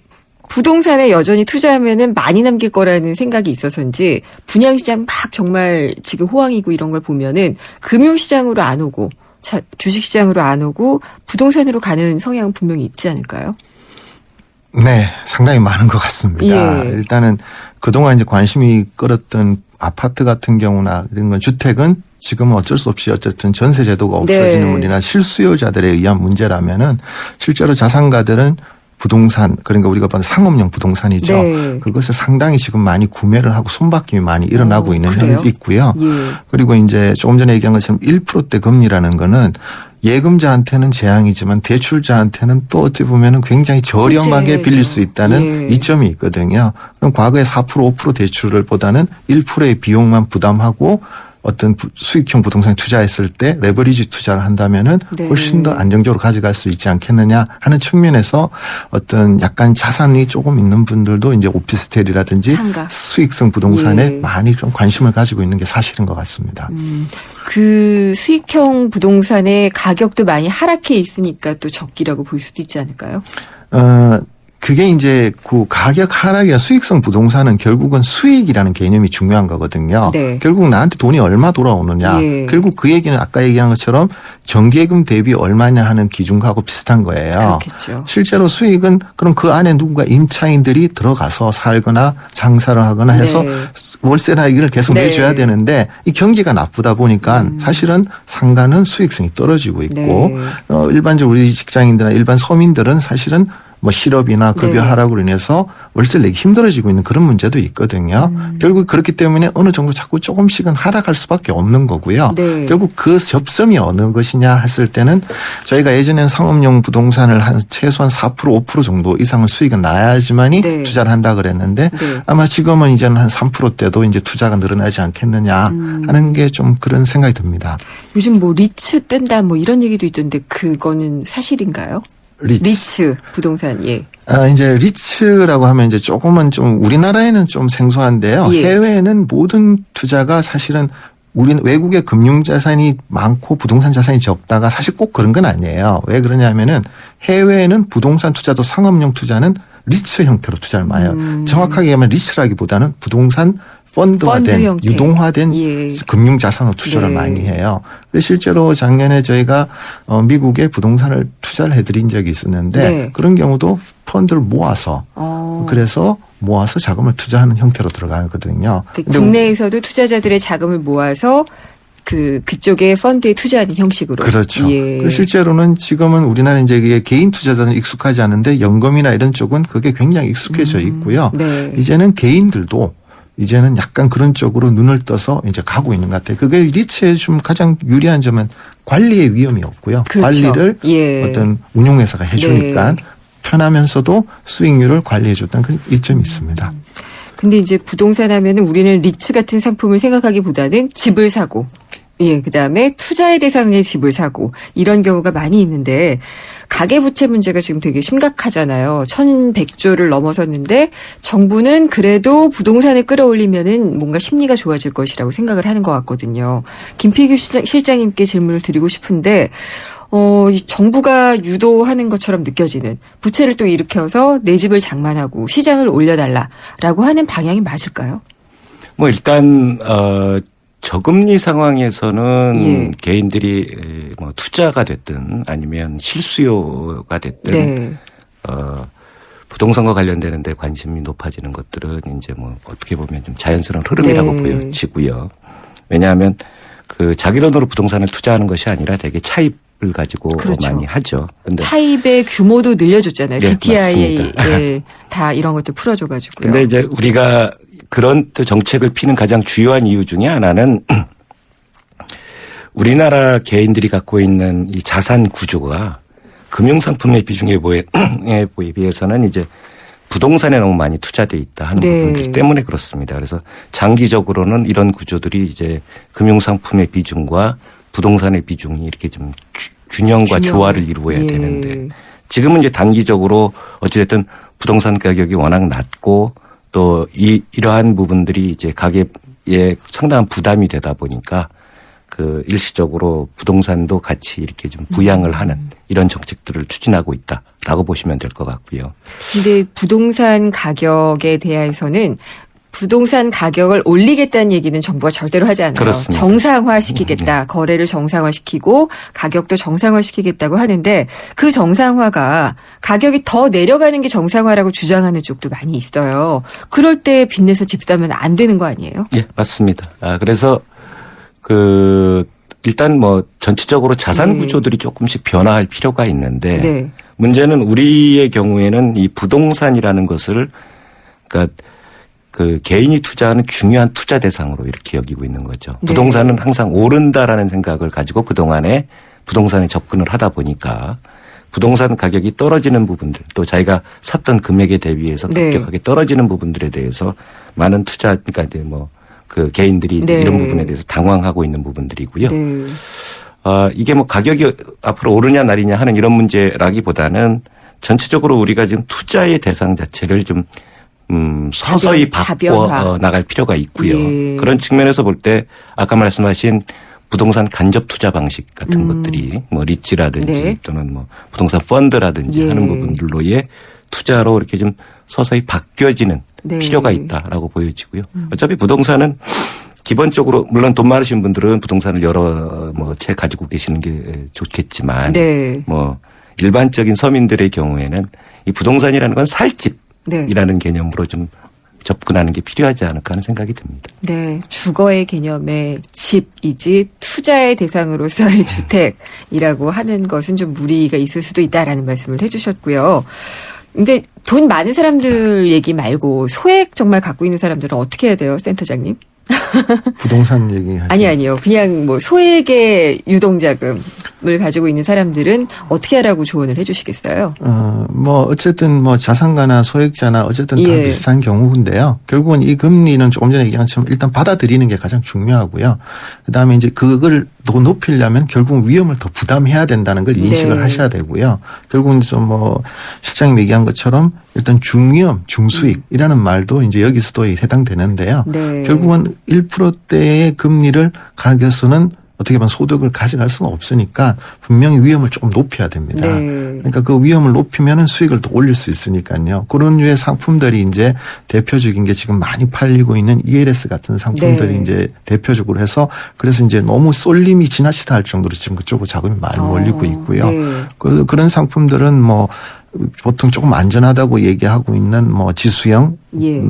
부동산에 여전히 투자하면은 많이 남길 거라는 생각이 있어서인지 분양시장 막 정말 지금 호황이고 이런 걸 보면은 금융시장으로 안 오고 주식시장으로 안 오고 부동산으로 가는 성향은 분명히 있지 않을까요? 네, 상당히 많은 것 같습니다. 예. 일단은 그동안 이제 관심이 끌었던 아파트 같은 경우나 이런 건 주택은 지금은 어쩔 수 없이 어쨌든 전세 제도가 없어지는 네. 문이나 실수요자들에 의한 문제라면은 실제로 자산가들은 부동산, 그러니까 우리가 봐도 상업용 부동산이죠. 네. 그것을 상당히 지금 많이 구매를 하고 손바뀜이 많이 일어나고 있는 그래요? 현상이 있고요. 예. 그리고 이제 조금 전에 얘기한 것처럼 1%대 금리라는 거는 예금자한테는 재앙이지만 대출자한테는 또 어찌 보면은 굉장히 저렴하게 호재죠. 빌릴 수 있다는 예. 이점이 있거든요. 그럼 과거에 4% 5% 대출을 보다는 1%의 비용만 부담하고 어떤 수익형 부동산에 투자했을 때 레버리지 투자를 한다면은 네. 훨씬 더 안정적으로 가져갈 수 있지 않겠느냐 하는 측면에서 어떤 약간 자산이 조금 있는 분들도 이제 오피스텔이라든지 상가. 수익성 부동산에 예. 많이 좀 관심을 가지고 있는 게 사실인 것 같습니다. 그 수익형 부동산의 가격도 많이 하락해 있으니까 또 적기라고 볼 수도 있지 않을까요? 그게 이제 그 가격 하락이나 수익성 부동산은 결국은 수익이라는 개념이 중요한 거거든요. 네. 결국 나한테 돈이 얼마 돌아오느냐. 예. 결국 그 얘기는 아까 얘기한 것처럼 정기예금 대비 얼마냐 하는 기준하고 비슷한 거예요. 그렇겠죠. 실제로 수익은 그럼 그 안에 누군가 임차인들이 들어가서 살거나 장사를 하거나 해서 네. 월세나 이걸 계속 네. 내줘야 되는데 이 경기가 나쁘다 보니까 사실은 상가는 수익성이 떨어지고 있고 네. 일반적으로 우리 직장인들이나 일반 서민들은 사실은 뭐 실업이나 급여 네. 하락으로 인해서 월세를 내기 힘들어지고 있는 그런 문제도 있거든요. 결국 그렇기 때문에 어느 정도 자꾸 조금씩은 하락할 수밖에 없는 거고요. 네. 결국 그 접점이 어느 것이냐 했을 때는 저희가 예전에는 상업용 부동산을 한 최소한 4% 5% 정도 이상은 수익은 나야지만이 네. 투자를 한다 그랬는데 네. 아마 지금은 이제는 한 3%대도 이제 투자가 늘어나지 않겠느냐 하는 게 좀 그런 생각이 듭니다. 요즘 뭐 리츠 뜬다 뭐 이런 얘기도 있던데 그거는 사실인가요? 리츠 부동산 예. 이제 리츠라고 하면 이제 조금은 좀 우리나라에는 좀 생소한데요. 예. 해외에는 모든 투자가 사실은 우리는 외국의 금융자산이 많고 부동산 자산이 적다가 사실 꼭 그런 건 아니에요. 왜 그러냐면은 해외에는 부동산 투자도 상업용 투자는 리츠 형태로 투자를 많이 해요. 정확하게 얘기하면 리츠라기보다는 부동산 펀드가 펀드 된 형태. 유동화된 예. 금융자산으로 투자를 네. 많이 해요. 그래서 실제로 작년에 저희가 미국에 부동산을 투자를 해드린 적이 있었는데 네. 그런 경우도 펀드를 모아서 그래서 모아서 자금을 투자하는 형태로 들어가거든요. 근데 국내에서도 투자자들의 자금을 모아서 그쪽에 펀드에 투자하는 형식으로. 그렇죠. 예. 그리고 실제로는 지금은 우리나라 이제 이게 개인 투자자는 익숙하지 않은데 연금이나 이런 쪽은 그게 굉장히 익숙해져 있고요. 네. 이제는 개인들도 이제는 약간 그런 쪽으로 눈을 떠서 이제 가고 있는 것 같아요. 그게 리츠에 좀 가장 유리한 점은 관리의 위험이 없고요. 그렇죠. 관리를 예. 어떤 운용회사가 해주니까 네. 편하면서도 수익률을 관리해줬다는 그런 이점이 있습니다. 근데 이제 부동산 하면은 우리는 리츠 같은 상품을 생각하기보다는 집을 사고, 예, 그 다음에 투자의 대상의 집을 사고, 이런 경우가 많이 있는데, 가계부채 문제가 지금 되게 심각하잖아요. 1100조를 넘어섰는데, 정부는 그래도 부동산을 끌어올리면은 뭔가 심리가 좋아질 것이라고 생각을 하는 것 같거든요. 김필규 실장님께 질문을 드리고 싶은데, 이 정부가 유도하는 것처럼 느껴지는 부채를 또 일으켜서 내 집을 장만하고 시장을 올려달라라고 하는 방향이 맞을까요? 뭐 일단 저금리 상황에서는 예. 개인들이 뭐 투자가 됐든 아니면 실수요가 됐든 네. 부동산과 관련되는 데 관심이 높아지는 것들은 이제 뭐 어떻게 보면 좀 자연스러운 흐름이라고 네. 보여지고요. 왜냐하면 그 자기 돈으로 부동산을 투자하는 것이 아니라 되게 차입을 가지고 그렇죠. 많이 하죠. 근데 차입의 규모도 늘려줬잖아요. 네, DTI에 맞습니다. 다 이런 것들 풀어줘가지고요. 근데 이제 우리가 그런 또 정책을 피는 가장 주요한 이유 중에 하나는 우리나라 개인들이 갖고 있는 이 자산 구조가 금융상품의 비중에 비해서는 이제 부동산에 너무 많이 투자돼 있다 하는 네. 부분들 때문에 그렇습니다. 그래서 장기적으로는 이런 구조들이 이제 금융상품의 비중과 부동산의 비중이 이렇게 좀 균형과 조화를 이루어야 예. 되는데 지금은 이제 단기적으로 어찌됐든 부동산 가격이 워낙 낮고 또 이러한 부분들이 이제 가계에 상당한 부담이 되다 보니까 그 일시적으로 부동산도 같이 이렇게 좀 부양을 하는 이런 정책들을 추진하고 있다라고 보시면 될 것 같고요. 근데 부동산 가격에 대해서는 부동산 가격을 올리겠다는 얘기는 정부가 절대로 하지 않아요. 그렇습니다. 정상화시키겠다. 거래를 정상화시키고 가격도 정상화시키겠다고 하는데 그 정상화가 가격이 더 내려가는 게 정상화라고 주장하는 쪽도 많이 있어요. 그럴 때 빚내서 집 사면 안 되는 거 아니에요? 예, 맞습니다. 그래서 일단 뭐 전체적으로 자산 네. 구조들이 조금씩 변화할 필요가 있는데 네. 문제는 우리의 경우에는 이 부동산이라는 것을 그러니까 그 개인이 투자하는 중요한 투자 대상으로 이렇게 여기고 있는 거죠. 네. 부동산은 항상 오른다라는 생각을 가지고 그동안에 부동산에 접근을 하다 보니까 부동산 가격이 떨어지는 부분들 또 자기가 샀던 금액에 대비해서 네. 급격하게 떨어지는 부분들에 대해서 많은 투자 그러니까 이제 뭐 그 개인들이 이제 네. 이런 부분에 대해서 당황하고 있는 부분들이고요. 네. 이게 뭐 가격이 앞으로 오르냐 내리냐 하는 이런 문제라기보다는 전체적으로 우리가 지금 투자의 대상 자체를 좀 서서히 바꿔 다변화. 나갈 필요가 있고요. 예. 그런 측면에서 볼 때 아까 말씀하신 부동산 간접 투자 방식 같은 것들이 뭐 리츠라든지 네. 또는 뭐 부동산 펀드라든지 예. 하는 부분들로의 투자로 이렇게 좀 서서히 바뀌어지는 네. 필요가 있다라고 보여지고요. 어차피 부동산은 기본적으로 물론 돈 많으신 분들은 부동산을 여러 채 가지고 계시는 게 좋겠지만 네. 일반적인 서민들의 경우에는 이 부동산이라는 건 살 집이라는 개념으로 좀 접근하는 게 필요하지 않을까 하는 생각이 듭니다. 네, 주거의 개념의 집이지 투자의 대상으로서의 주택이라고 하는 것은 좀 무리가 있을 수도 있다라는 말씀을 해주셨고요. 근데 돈 많은 사람들 얘기 말고 소액 정말 갖고 있는 사람들은 어떻게 해야 돼요, 센터장님? 부동산 얘기하죠. 아니요. 그냥 소액의 유동자금을 가지고 있는 사람들은 어떻게 하라고 조언을 해주시겠어요? 어쨌든 자산가나 소액자나 어쨌든 다 예. 비슷한 경우인데요. 결국은 이 금리는 조금 전에 얘기한 것처럼 일단 받아들이는 게 가장 중요하고요. 그 다음에 이제 그걸 더 높이려면 결국 위험을 더 부담해야 된다는 걸 인식을 네. 하셔야 되고요. 결국은 실장님 얘기한 것처럼 일단 중위험, 중수익이라는 말도 이제 여기서도 해당되는데요. 네. 결국은 1%대의 금리를 가격에서는 어떻게 보면 소득을 가져갈 수가 없으니까 분명히 위험을 조금 높여야 됩니다. 네. 그러니까 그 위험을 높이면은 수익을 더 올릴 수 있으니까요. 그런 류의 상품들이 이제 대표적인 게 지금 많이 팔리고 있는 ELS 같은 상품들이 네. 이제 대표적으로 해서 그래서 이제 너무 쏠림이 지나치다 할 정도로 지금 그쪽으로 자금이 많이 몰리고 있고요. 네. 그런 상품들은 보통 조금 안전하다고 얘기하고 있는 지수형, 예.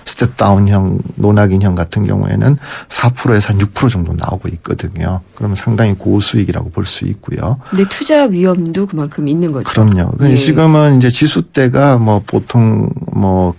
스텝다운형, 논학인형 같은 경우에는 4%에서 한 6% 정도 나오고 있거든요. 그러면 상당히 고수익이라고 볼 수 있고요. 근데 투자 위험도 그만큼 있는 거죠. 그럼요. 예. 지금은 이제 지수대가 보통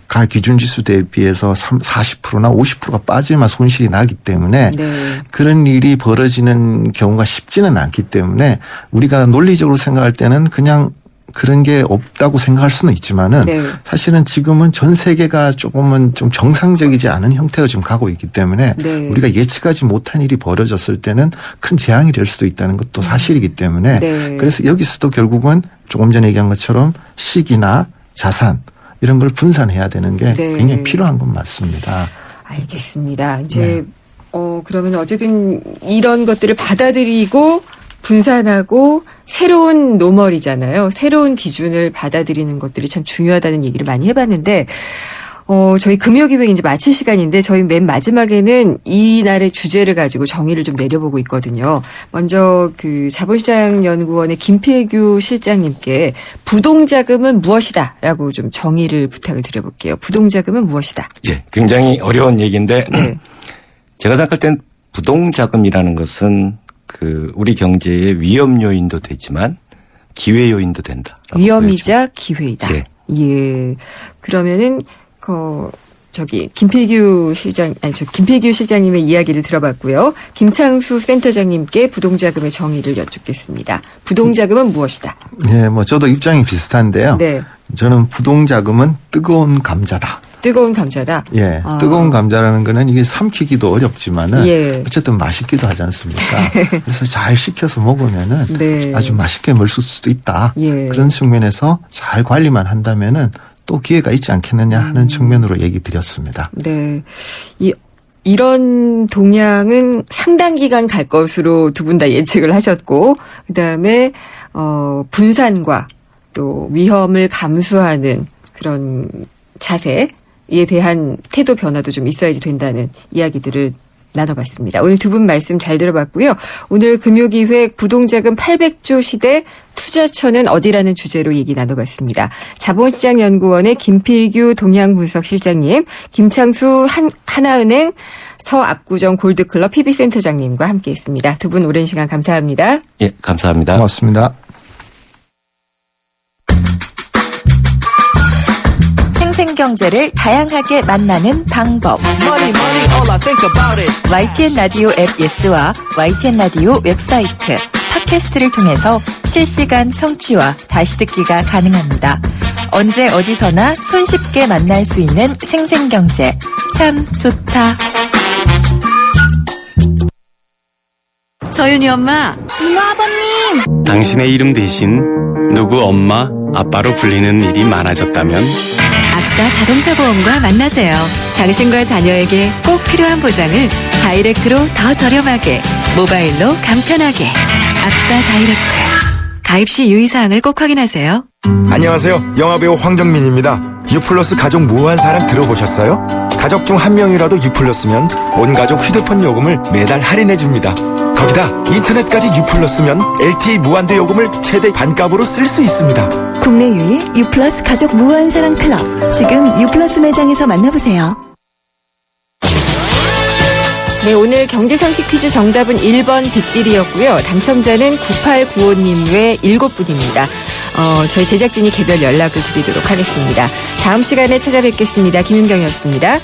가 기준 지수 대비해서 40%나 50%가 빠지면 손실이 나기 때문에 네. 그런 일이 벌어지는 경우가 쉽지는 않기 때문에 우리가 논리적으로 생각할 때는 그냥 그런 게 없다고 생각할 수는 있지만은 네. 사실은 지금은 전 세계가 조금은 좀 정상적이지 않은 형태가 지금 가고 있기 때문에 네. 우리가 예측하지 못한 일이 벌어졌을 때는 큰 재앙이 될 수도 있다는 것도 사실이기 때문에 네. 그래서 여기서도 결국은 조금 전에 얘기한 것처럼 시기나 자산 이런 걸 분산해야 되는 게 네. 굉장히 필요한 건 맞습니다. 알겠습니다. 이제 그러면 어쨌든 이런 것들을 받아들이고 분산하고 새로운 노멀이잖아요. 새로운 기준을 받아들이는 것들이 참 중요하다는 얘기를 많이 해봤는데 저희 금요기획 이제 마칠 시간인데 저희 맨 마지막에는 이날의 주제를 가지고 정의를 좀 내려보고 있거든요. 먼저 자본시장연구원의 김필규 실장님께 부동자금은 무엇이다라고 좀 정의를 부탁을 드려볼게요. 부동자금은 무엇이다? 예, 굉장히 어려운 얘기인데 네. 제가 생각할 땐 부동자금이라는 것은 우리 경제의 위험 요인도 되지만 기회 요인도 된다. 위험이자 기회이다. 예. 예. 그러면은 김필규 실장님의 이야기를 들어봤고요. 김창수 센터장님께 부동자금의 정의를 여쭙겠습니다. 부동자금은 무엇이다? 네, 저도 입장이 비슷한데요. 네. 저는 부동자금은 뜨거운 감자다. 뜨거운 감자다. 예, 뜨거운 감자라는 거는 이게 삼키기도 어렵지만은 예. 어쨌든 맛있기도 하지 않습니까? 그래서 잘 식혀서 먹으면은 네. 아주 맛있게 먹을 수도 있다. 예. 그런 측면에서 잘 관리만 한다면은 또 기회가 있지 않겠느냐 하는 측면으로 얘기 드렸습니다. 네. 이런 동향은 상당 기간 갈 것으로 두 분 다 예측을 하셨고, 그 다음에, 분산과 또 위험을 감수하는 그런 자세에 대한 태도 변화도 좀 있어야지 된다는 이야기들을 나눠봤습니다. 오늘 두 분 말씀 잘 들어봤고요. 오늘 금요기획 부동자금 800조 시대 투자처는 어디라는 주제로 얘기 나눠봤습니다. 자본시장연구원의 김필규 동향분석실장님, 김창수 하나은행 서압구정 골드클럽 PB센터장님과 함께했습니다. 두 분 오랜 시간 감사합니다. 예, 감사합니다. 고맙습니다. 생생경제를 다양하게 만나는 방법. YTN 라디오 앱 예스와 YTN 라디오 웹사이트, 팟캐스트를 통해서 실시간 청취와 다시 듣기가 가능합니다. 언제 어디서나 손쉽게 만날 수 있는 생생경제. 참 좋다. 서윤이 엄마. 이모 아버님. 당신의 이름 대신 누구 엄마, 아빠로 불리는 일이 많아졌다면 악사 자동차 보험과 만나세요. 당신과 자녀에게 꼭 필요한 보장을 다이렉트로 더 저렴하게, 모바일로 간편하게. 악사 다이렉트. 가입 시 유의사항을 꼭 확인하세요. 안녕하세요. 영화배우 황정민입니다. 유플러스 가족 무한 사랑 들어보셨어요? 가족 중 한 명이라도 유플러스면 온 가족 휴대폰 요금을 매달 할인해줍니다. 거기다 인터넷까지 유플러스면 LTE 무한대 요금을 최대 반값으로 쓸 수 있습니다. 국내 유일 유플러스 가족 무한 사랑 클럽. 지금 유플러스 매장에서 만나보세요. 네, 오늘 경제상식 퀴즈 정답은 1번 빅딜이었고요. 당첨자는 9895님 외 7분입니다. 저희 제작진이 개별 연락을 드리도록 하겠습니다. 다음 시간에 찾아뵙겠습니다. 김윤경이었습니다.